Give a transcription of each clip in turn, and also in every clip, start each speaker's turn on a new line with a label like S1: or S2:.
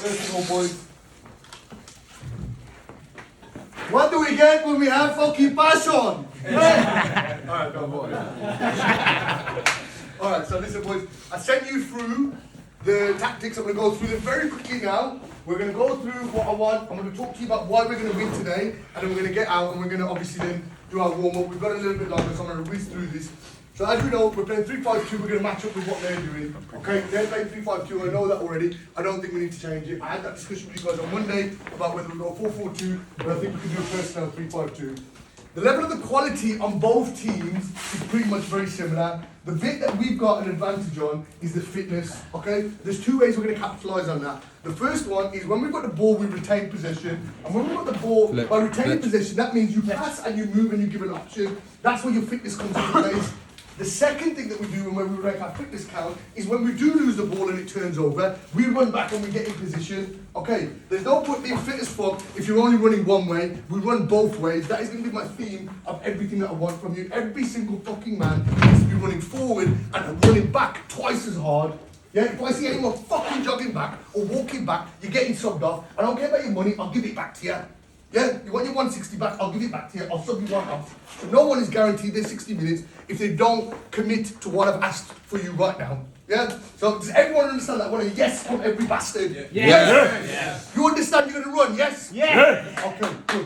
S1: First of all, boys. What do we get when we have fucking passion? Hey! Alright, go on, boys. Alright, so listen, boys. I sent you through the tactics. I'm going to go through them very quickly now. We're going to go through what I want. I'm going to talk to you about why we're going to win today. And then we're going to get out and we're going to obviously then do our warm-up. We've got a little bit longer, so I'm going to whiz through this. So as we know, we're playing 3-5-2. We're going to match up with what they're doing. Okay, they're playing 3-5-2. I know that already. I don't think we need to change it. I had that discussion with you guys on Monday about whether we go 4-4-2, but I think we can do a personnel 3-5-2. The level of the quality on both teams is pretty much very similar. The bit that we've got an advantage on is the fitness, okay? There's two ways we're going to capitalise on that. The first one is when we've got the ball, we retain possession. And when we've got the ball, by retaining possession, that means you pass and you move and you give an option. That's where your fitness comes into place. The second thing that we do when we make our fitness count is when we do lose the ball and it turns over, we run back and we get in position. Okay, there's no point being fit as fuck if you're only running one way. We run both ways. That is going to be my theme of everything that I want from you. Every single fucking man needs to be running forward and running back twice as hard. Yeah, if I see anyone fucking jogging back or walking back, you're getting subbed off. I don't care about your money, I'll give it back to you. Yeah, you want your 160 back, I'll give it back to you, I'll sub you one off. So no one is guaranteed their 60 minutes if they don't commit to what I've asked for you right now. Yeah? So does everyone understand that? I want a yes from every bastard. Yeah. Yes. Yes. You understand you're going to run, yes?
S2: Yeah.
S1: Okay, good.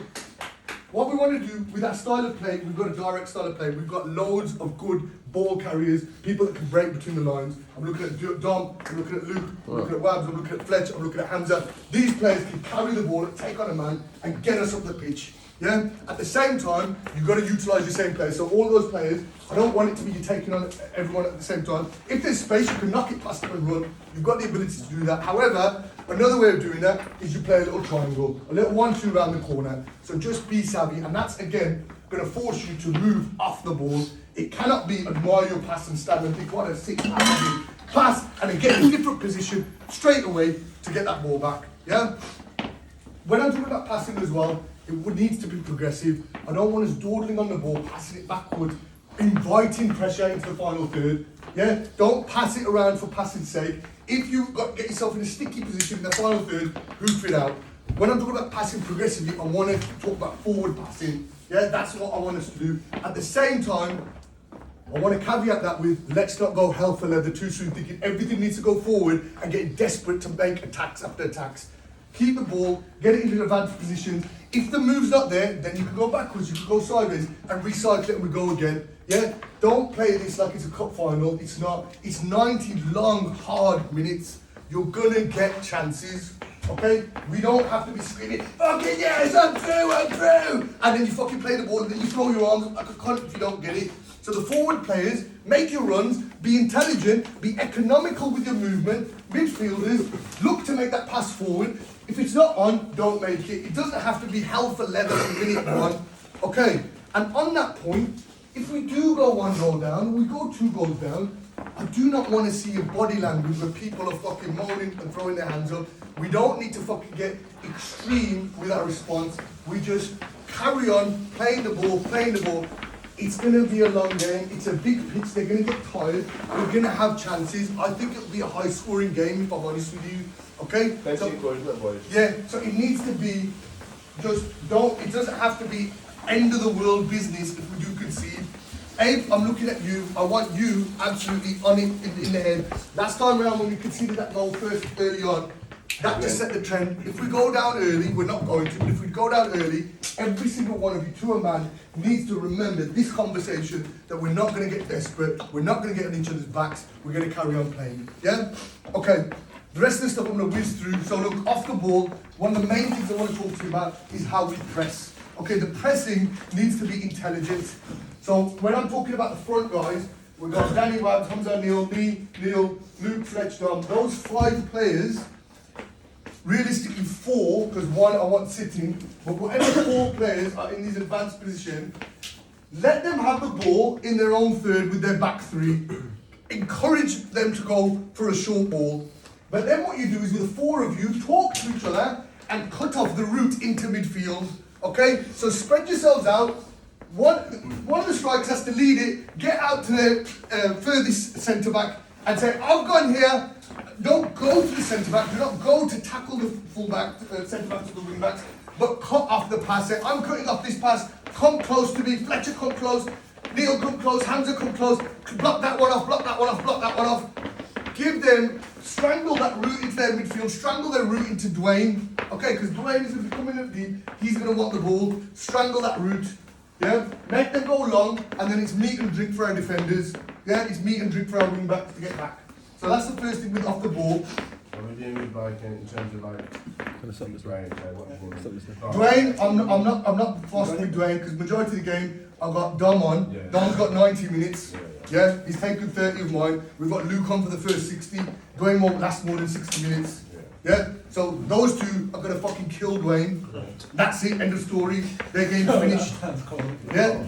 S1: What we want to do with that style of play, we've got a direct style of play. We've got loads of good ball carriers, people that can break between the lines. I'm looking at Dom, I'm looking at Luke, I'm looking at Wabs, I'm looking at Fletch, I'm looking at Hamza. These players can carry the ball, take on a man, and get us up the pitch. Yeah? At the same time, you've got to utilise your same players. So all those players, I don't want it to be you taking on everyone at the same time. If there's space, you can knock it past them and run. You've got the ability to do that. However, another way of doing that is you play a little triangle, a little 1-2 around the corner. So just be savvy, and that's again going to force you to move off the ball. It cannot be admire your pass and stand and think, what a sick pass, pass and then get in a different position straight away to get that ball back. Yeah? When I'm talking about passing as well, it needs to be progressive. I don't want us dawdling on the ball, passing it backward, inviting pressure into the final third. Yeah? Don't pass it around for passing's sake. If you've got to get yourself in a sticky position in the final third, hoof it out. When I'm talking about passing progressively, I want to talk about forward passing. Yeah, that's what I want us to do. At the same time, I want to caveat that with let's not go hell for leather too soon, thinking everything needs to go forward and getting desperate to make attacks after attacks. Keep the ball, get it into advanced positions. If the move's not there, then you can go backwards, you can go sideways and recycle it and we go again. Yeah? Don't play this like it's a cup final. It's not. It's 90 long, hard minutes. You're gonna get chances. Okay? We don't have to be screaming, fucking yes, I'm through! And then you fucking play the ball and then you throw your arms up like a cunt if you don't get it. So the forward players, make your runs, be intelligent, be economical with your movement. Midfielders, look to make that pass forward. If it's not on, don't make it. It doesn't have to be hell for leather in minute one. Okay? And on that point, if we do go 1 goal down, we go 2 goals down, I do not want to see a body language where people are fucking moaning and throwing their hands up. We don't need to fucking get extreme with our response. We just carry on playing the ball. It's going to be a long game. It's a big pitch. They're going to get tired. We're going to have chances. I think it'll be a high-scoring game, if I'm honest with you. Okay?
S3: So, boys.
S1: Yeah, so it needs to be it doesn't have to be end of the world business if we do concede. Abe, I'm looking at you. I want you absolutely on it in the head. Last time around when we conceded that goal first early on, that just set the trend. If we go down early, we're not going to, but if we go down early, every single one of you, to a man, needs to remember this conversation that we're not going to get desperate, we're not going to get on each other's backs, we're going to carry on playing. Yeah? Okay. The rest of the stuff I'm going to whiz through. So look, off the ball, one of the main things I want to talk to you about is how we press. Okay, the pressing needs to be intelligent. So when I'm talking about the front guys, we've got Danny Wabs, Hamza Neil, me, Neil, Luke, Fletch, Dom. Those 5 players, realistically 4, because 1 I want sitting, but whatever 4 players are in these advanced position, let them have the ball in their own third with their back 3. Encourage them to go for a short ball. But then what you do is with the 4 of you, talk to each other and cut off the route into midfield. Okay? So spread yourselves out. One of the strikers has to lead it, get out to the furthest centre back and say, I've gone here, don't go to the centre back. Do not go to tackle the full back, centre back to the wing backs, but cut off the pass. Say, I'm cutting off this pass. Come close to me. Fletcher, come close. Neil, come close. Hamza, come close. Block that one off. Block that one off. Block that one off. Give them, strangle that route into their midfield. Strangle their route into Dwayne. Okay, because Dwayne is going to be coming up deep. He's going to want the ball. Strangle that route. Yeah, make them go long, and then it's meat and drink for our defenders. Yeah, it's meat and drink for our wing backs to get back. So that's the first thing with off the ball.
S2: What are we doing with like in terms of like
S1: Dwayne, I'm not fussed with Dwayne because majority of the game I've got Dom on.
S2: Yeah.
S1: Dom's got 90 minutes. Yeah, he's taken 30 of mine. We've got Luke on for the first 60. Dwayne won't last more than 60 minutes. Yeah, so those two are gonna fucking kill Dwayne. That's it, end of story. Their game's finished. Yeah.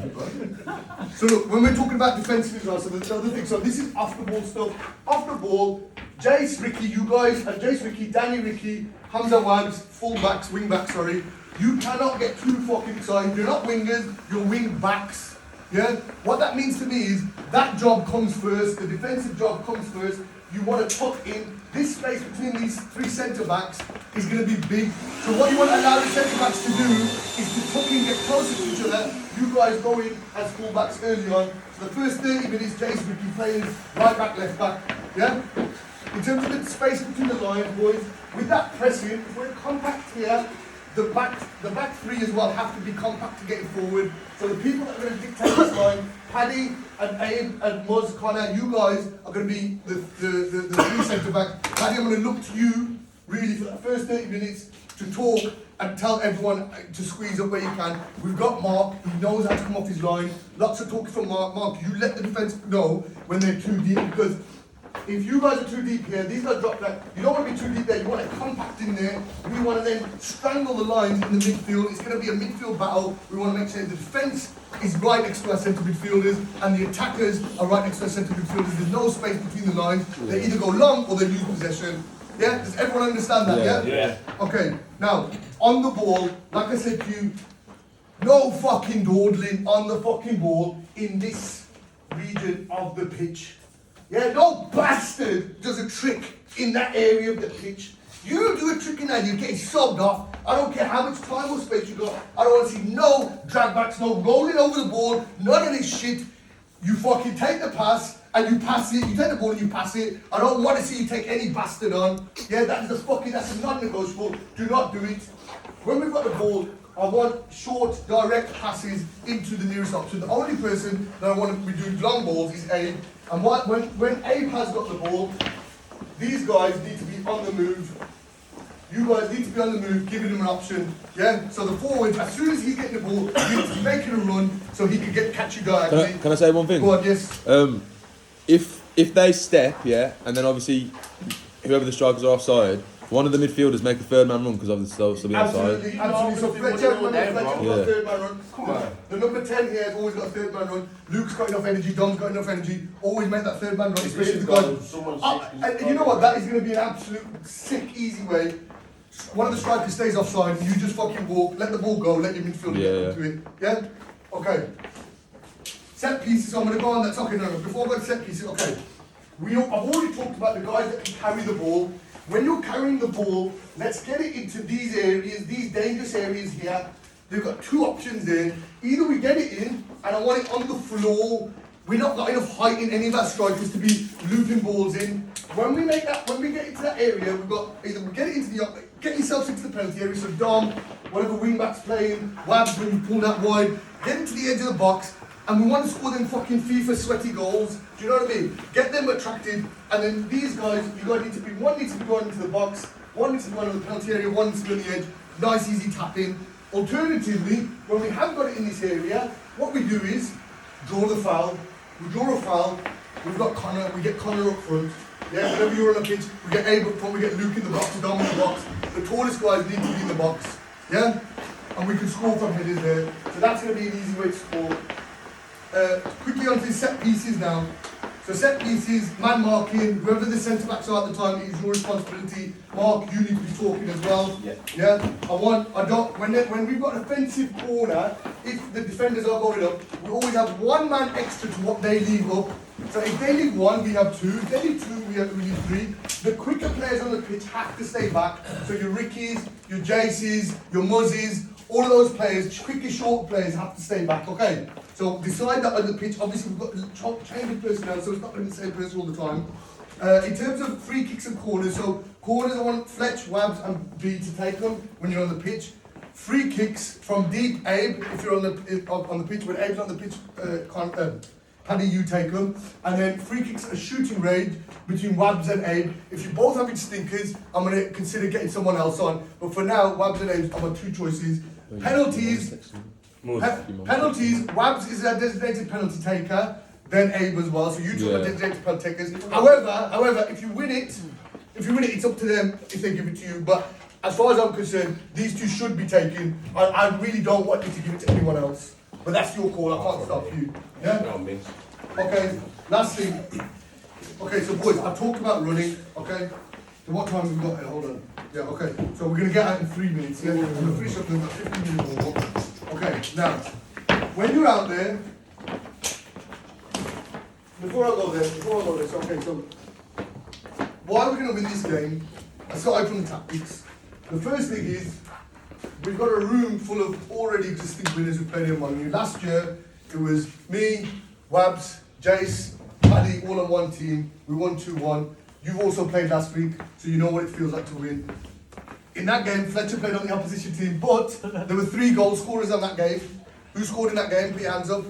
S1: So look, when we're talking about defensive as well, so the other thing, so this is off the ball stuff. Off the ball, Jace, Ricky, you guys, and Jace, Ricky, Danny, Ricky, Hamza Wags, full backs, wing backs, sorry. You cannot get too fucking excited. You're not wingers, you're wing backs. Yeah? What that means to me is that job comes first, the defensive job comes first. You want to tuck in. This space between these three centre backs is going to be big. So what you want to allow the centre backs to do is to tuck in, get closer to each other. You guys go in as full backs early on. So the first 30 minutes, Jason will be playing right back, left back. Yeah? In terms of the space between the lines, boys, with that pressing, if we're compact here, the back three as well have to be compact to get it forward. So the people that are going to dictate this line, Paddy and Abe and Muzz, Connor, you guys are going to be the three centre back. Paddy, I'm going to look to you really for the first 30 minutes to talk and tell everyone to squeeze up where you can. We've got Mark, he knows how to come off his line. Lots of talking from Mark. Mark, you let the defence know when they're too deep, because if you guys are too deep here, these guys drop back. You don't want to be too deep there. You want it compact in there. We want to then strangle the lines in the midfield. It's going to be a midfield battle. We want to make sure the defence is right next to our centre midfielders and the attackers are right next to our centre midfielders. There's no space between the lines. They either go long or they lose possession. Yeah? Does everyone understand that? Yeah? Okay. Now, on the ball, like I said to you, no fucking dawdling on the fucking ball in this region of the pitch. Yeah, no bastard does a trick in that area of the pitch. You do a trick in that, you're getting subbed off. I don't care how much time or space you got. I don't want to see no dragbacks, no rolling over the ball, none of this shit. You fucking take the pass and you pass it. You take the ball and you pass it. I don't want to see you take any bastard on. Yeah, that's a non-negotiable. Do not do it. When we've got the ball, I want short, direct passes into the nearest option. The only person that I want to be doing long balls is Abe. And when Abe has got the ball, these guys need to be on the move. You guys need to be on the move, giving him an option. Yeah? So the forward, as soon as he's getting the ball, he's making a run so he can catch you guys.
S3: Can I say one thing?
S1: Go on, yes.
S3: If they step, yeah, and then obviously whoever the strikers are offside, one of the midfielders make a third man run because obviously they'll be offside.
S1: Absolutely. So Fletcher got a third man run.
S2: Come on.
S1: The number 10 here has always got a third man run. Luke's got enough energy, Dom's got enough energy. Always make that third man run, especially the guys. And you know what? That is going to be an absolute sick, easy way. One of the strikers stays offside, you just fucking walk, let the ball go, let your midfielder get into it. Yeah? Okay. Set pieces, so I'm going to go on that. Okay, no, before I go to set pieces, okay. I've already talked about the guys that can carry the ball. When you're carrying the ball, let's get it into these areas, these dangerous areas here. They've got two options there. Either we get it in, and I want it on the floor. We're not got enough height in any of our strikers to be looping balls in. When we get into that area, we've got either we get it into get yourselves into the penalty area. So Dom, whatever wing back's playing, Wabs when you pull that wide, get into the edge of the box, and we want to score them fucking FIFA sweaty goals. Do you know what I mean? Get them attracted, and then these guys, one needs to be going into the box, one needs to be going to the penalty area, one needs to be on the edge. Nice easy tap in. Alternatively, when we have got it in this area, what we do is draw the foul. We draw a foul. We've got Connor. We get Connor up front. Yeah, whenever you're on the pitch, we get Abe up front. We get Luke in the box. Dom in the box. The tallest guys need to be in the box. Yeah, and we can score from headers there. So that's going to be an easy way to score. Quickly onto set pieces now. So set pieces, man marking, whoever the centre backs are at the time, it is your responsibility. Mark, you need to be talking as well. Yeah. When we've got an offensive corner, if the defenders are going up, we always have one man extra to what they leave up So if they leave one, we have two. If they leave two, we leave three. The quicker players on the pitch have to stay back. So your Rickies, your Jaces, your Muzzies, all of those players, quicker short players have to stay back, okay? So decide that on the pitch. Obviously we've got change of personnel, so it's not going to be the same person all the time. In terms of free kicks and corners, so corners I want Fletch, Wabs and B to take them when you're on the pitch. Free kicks from deep, Abe, if you're on the pitch, when Abe's on the pitch, Paddy, you take them. And then free kicks at shooting range between Wabs and Abe. If you both having stinkers, I'm going to consider getting someone else on. But for now, Wabs and Abe, I've got two choices. Penalties, Wabs is a designated penalty taker, then Abe as well. So you two are designated penalty takers. However, if you win it, it's up to them if they give it to you. But as far as I'm concerned, these two should be taken. I really don't want you to give it to anyone else. But that's your call, I can't stop you. Yeah? Okay, last thing. Okay, so boys, I talked about running, okay? So what time have we got here? Hold on. Yeah, okay. So we're going to get out in 3 minutes, yeah? We're going to finish up in about 15 minutes or more. Okay, now, when you're out there, before I go there, so, okay, so, why are we going to win this game? Aside from the tactics, the first thing is, we've got a room full of already existing winners who played in one. Last year, it was me, Wabs, Jace, Paddy, all on one team. We won 2-1. You've also played last week, so you know what it feels like to win. In that game, Fletcher played on the opposition team, but there were 3 goal scorers on that game. Who scored in that game? Put your hands up.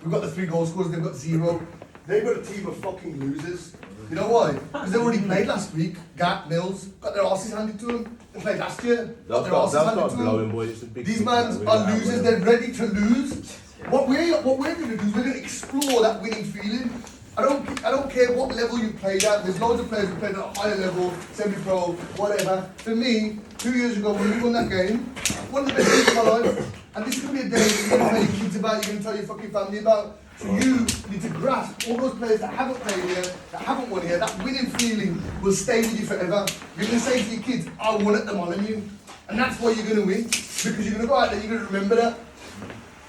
S1: We've got the 3 goal scorers, they've got 0. They've got a team of fucking losers. You know why? Because they already played last week. Gatt, Mills, got their asses handed to them. They played last year, got their asses handed to them. These mans are losers, they're ready to lose. What we're going to do is we're going to explore that winning feeling. I don't care what level you played at. There's loads of players who played at a higher level, semi-pro, whatever. For me, 2 years ago when we won that game, one of the best days of my life. And this is going to be a day you're going to tell your kids about, you're going to tell your fucking family about. So you need to grasp all those players that haven't played here, that haven't won here. That winning feeling will stay with you forever. You're going to say to your kids, I won at the Molyneux. And that's why you're going to win. Because you're going to go out there, you're going to remember that.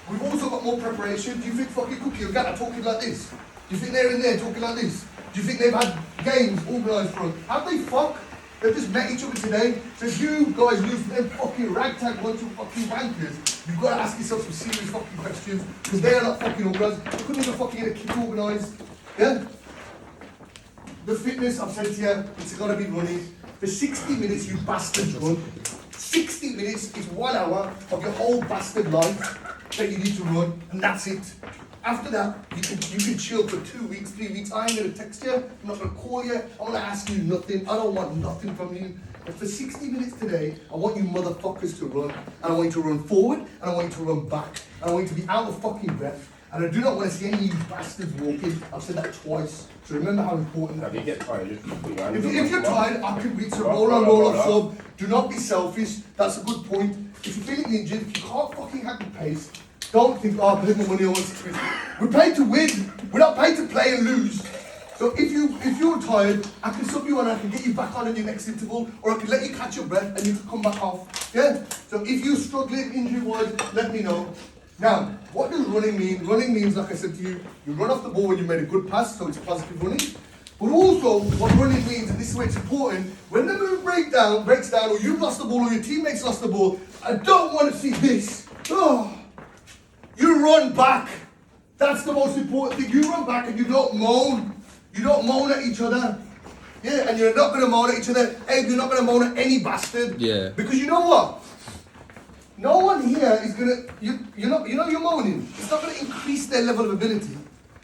S1: We've also got more preparation. Do you think fucking Cookie and Gatts are talking like this? Do you think they're in there talking like this? Do you think they've had games organised for them? Have they fuck? They've just met each other today. So if you guys lose to them fucking ragtag bunch of fucking wankers, you've got to ask yourself some serious fucking questions, because they are not fucking organised. They couldn't even fucking get a kit organised. Yeah? The fitness, I've said to you, it's got to be running. For 60 minutes, you bastards run. 60 minutes is 1 hour of your whole bastard life that you need to run, and that's it. After that, you can chill for 2 weeks, 3 weeks. I ain't gonna text you, I'm not gonna call you, I'm gonna ask you nothing. I don't want nothing from you. But for 60 minutes today, I want you motherfuckers to run. And I want you to run forward, and I want you to run back. And I want you to be out of fucking breath. And I do not want to see any of you bastards walking. I've said that twice. So remember how important that is.
S2: If you get tired,
S1: if you're tired, I can reach a roll off sub. Do not be selfish. That's a good point. If you're feeling injured, if you can't fucking hack the pace, don't think, oh, I paid my money, I want to win. We're paid to win. We're not paid to play and lose. So if you're tired, I can sub you on, I can get you back on in your next interval, or I can let you catch your breath and you can come back off. Yeah? So if you're struggling injury-wise, let me know. Now, what does running mean? Running means, like I said to you, you run off the ball when you made a good pass, so it's positive running. But also, what running means, and this is where it's important, when the move breaks down, or you've lost the ball, or your teammates lost the ball, I don't want to see this. Oh, you run back. That's the most important thing. You run back and you don't moan. You don't moan at each other. Yeah, and you're not going to moan at each other. Hey, you're not going to moan at any bastard.
S3: Yeah.
S1: Because you know what? No one here is going to, you're moaning. It's not going to increase their level of ability.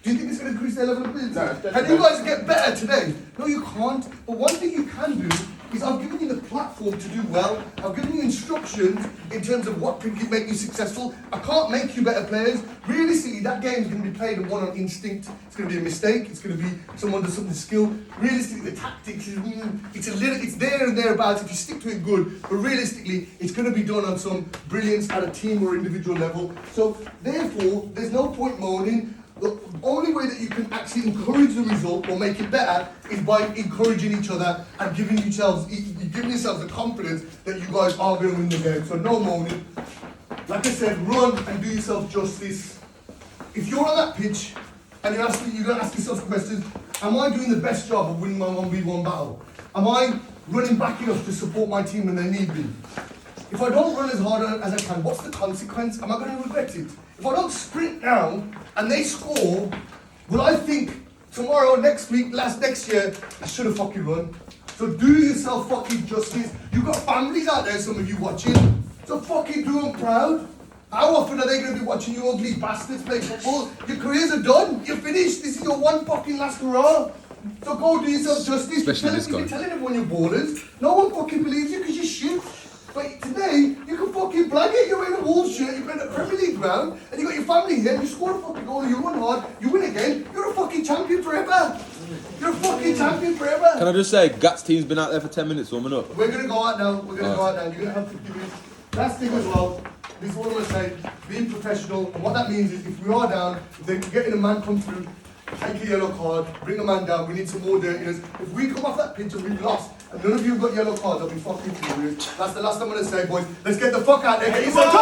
S1: Do you think it's going to increase their level of ability?
S2: No.
S1: Can you guys get better today? No, you can't. But one thing you can do is I've given you the platform to do well. I've given you instructions in terms of what can make you successful. I can't make you better players. Realistically, that game is going to be played and won on instinct. It's going to be a mistake. It's going to be someone does something skill. Realistically, the tactics is it's there and thereabouts if you stick to it good. But realistically, it's going to be done on some brilliance at a team or individual level. So therefore, there's no point moaning. The only way that you can actually encourage the result or make it better is by encouraging each other and giving yourselves the confidence that you guys are going to win the game. So no moaning. Like I said, run and do yourself justice. If you're on that pitch and you're going to ask yourself questions. Am I doing the best job of winning my 1v1 battle? Am I running back enough to support my team when they need me? If I don't run as hard as I can, what's the consequence? Am I going to regret it? If I don't sprint down and they score, will I think tomorrow, next week, next year, I should have fucking run? So do yourself fucking justice. You've got families out there, some of you watching. So fucking do them proud. How often are they going to be watching you ugly bastards play football? Your careers are done. You're finished. This is your one fucking last hurrah. So go do yourself justice. You're telling everyone you're ballers. No one fucking believes you because you're shit. But today, you can fucking blag it. You're in a Wolves shirt, you're in a Premier League ground, and you got your family here, and you score a fucking goal, you run hard, you win again, you're a fucking champion forever. You're a fucking champion forever.
S3: Can I just say, Gatts team's been out there for 10 minutes warming up.
S1: We're going to go out now. You're going to have 50 minutes. Last thing as well, this is what I'm going to say, being professional, and what that means is if we are down, if they're getting a man come through, take a yellow card, bring a man down, we need some more dirtiness. If we come off that pitch and we've lost, and none of you have got yellow cards, I'll be fucking furious. That's the last I'm going to say, boys. Let's get the fuck out there. Get yourself